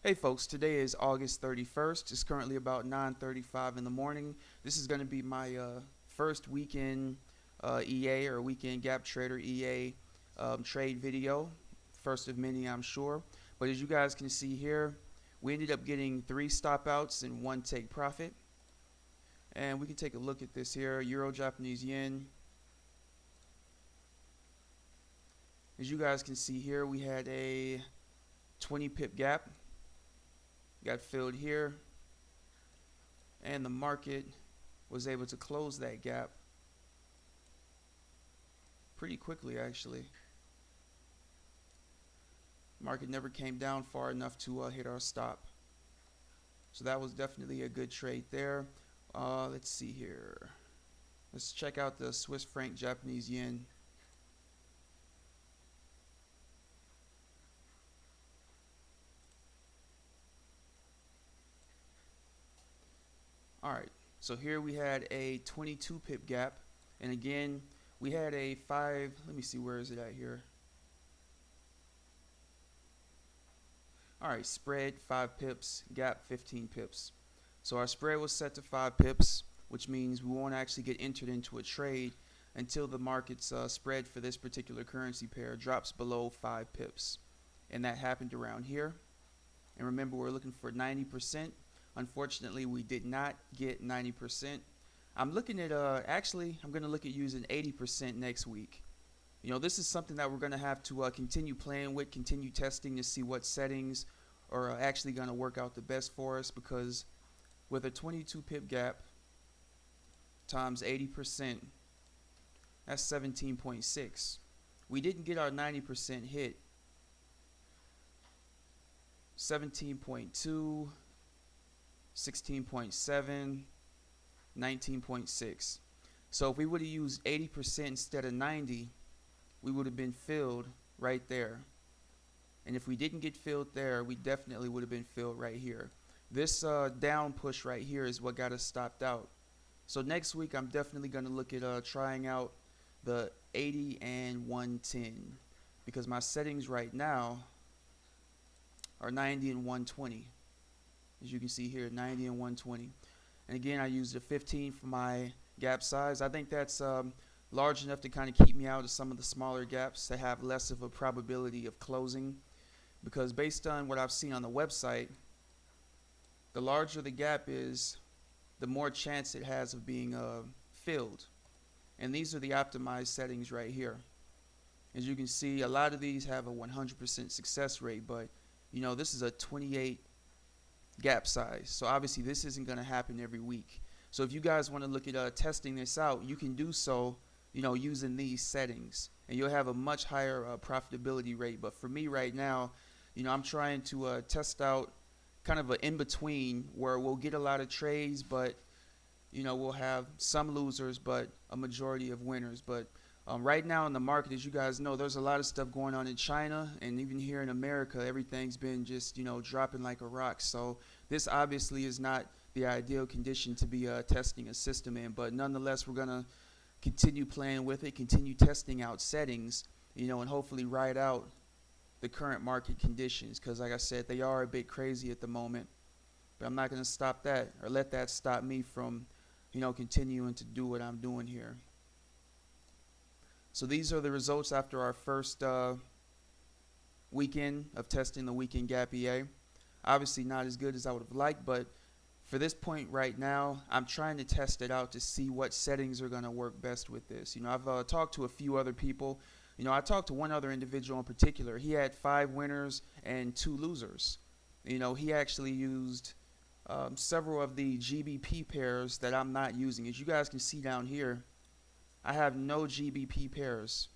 Hey folks, today is August 31st. It's currently about 9:35 in the morning. This is going to be my first weekend EA or weekend gap trader EA trade video. First of many, I'm sure. But as you guys can see here, we ended up getting 3 stop outs and 1 take profit. And we can take a look at this here, Euro Japanese Yen. As you guys can see here, we had a 20 pip gap. Got filled here, and the market was able to close that gap pretty quickly, actually. Market never came down far enough to hit our stop, so that was definitely a good trade there. Let's see here. Let's check out the Swiss franc Japanese yen. Alright, so here we had a 22 pip gap, and again we had a 5, let me see, where is it at here? Alright, spread 5 pips, gap 15 pips. So our spread was set to 5 pips, which means we won't actually get entered into a trade until the market's spread for this particular currency pair drops below 5 pips. And that happened around here. And remember, we're looking for 90%. Unfortunately, we did not get 90%. I'm looking at, actually, I'm going to look at using 80% next week. You know, this is something that we're going to have to continue playing with, continue testing to see what settings are actually going to work out the best for us, because with a 22 pip gap times 80%, that's 17.6. We didn't get our 90% hit. 17.2, 16.7, 19.6. So if we would have used 80% instead of 90, we would have been filled right there. And if we didn't get filled there, we definitely would have been filled right here. This down push right here is what got us stopped out. So next week I'm definitely going to look at trying out the 80 and 110, because my settings right now are 90 and 120. As you can see here, 90 and 120. And again, I used a 15 for my gap size. I think that's large enough to kind of keep me out of some of the smaller gaps that have less of a probability of closing, because based on what I've seen on the website, the larger the gap is, the more chance it has of being filled. And these are the optimized settings right here. As you can see, a lot of these have a 100% success rate, but you know, this is a 28 gap size, so obviously this isn't going to happen every week. So if you guys want to look at testing this out, you can do so, you know, using these settings, and you'll have a much higher profitability rate. But for me right now, you know, I'm trying to test out kind of an in-between where we'll get a lot of trades, but you know, we'll have some losers but a majority of winners. But right now in the market, as you guys know, there's a lot of stuff going on in China, and even here in America, everything's been just, you know, dropping like a rock. So this obviously is not the ideal condition to be testing a system in, but nonetheless, we're going to continue playing with it, continue testing out settings, you know, and hopefully ride out the current market conditions, because like I said, they are a bit crazy at the moment. But I'm not going to stop that or let that stop me from, you know, continuing to do what I'm doing here. So these are the results after our first weekend of testing the weekend gap EA. Obviously not as good as I would have liked, but for this point right now, I'm trying to test it out to see what settings are going to work best with this. You know, I've talked to a few other people. You know, I talked to one other individual in particular. He had 5 winners and 2 losers. You know, he actually used several of the GBP pairs that I'm not using. As you guys can see down here, I have no GBP pairs.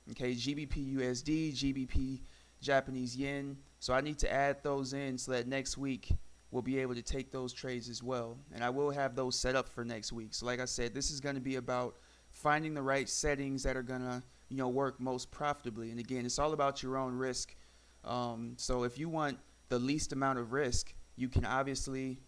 Okay, GBP USD, GBP Japanese yen. So I need to add those in so that next week we'll be able to take those trades as well. And I will have those set up for next week. So like I said, this is going to be about finding the right settings that are going to, you know, work most profitably. And again, it's all about your own risk. So if you want the least amount of risk, you can obviously,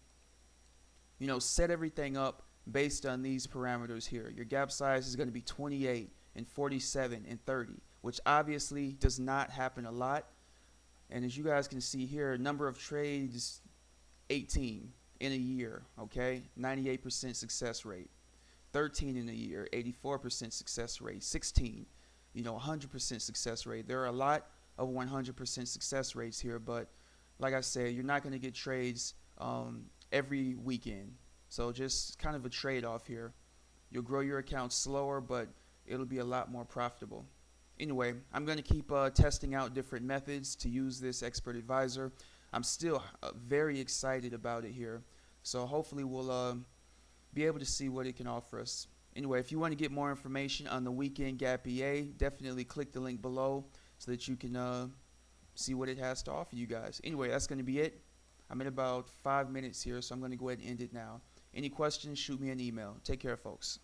you know, set everything up based on these parameters here. Your gap size is going to be 28 and 47 and 30, which obviously does not happen a lot. And as you guys can see here, number of trades, 18 in a year, okay? 98% success rate. 13 in a year, 84% success rate. 16, 100% success rate. There are a lot of 100% success rates here, but like I said, you're not going to get trades every weekend. So just kind of a trade-off here. You'll grow your account slower, but it'll be a lot more profitable. Anyway, I'm going to keep testing out different methods to use this expert advisor. I'm still very excited about it here. So hopefully we'll be able to see what it can offer us. Anyway, if you want to get more information on the Weekend Gap EA, definitely click the link below so that you can see what it has to offer you guys. Anyway, that's going to be it. I'm at about 5 minutes here, so I'm going to go ahead and end it now. Any questions, shoot me an email. Take care, folks.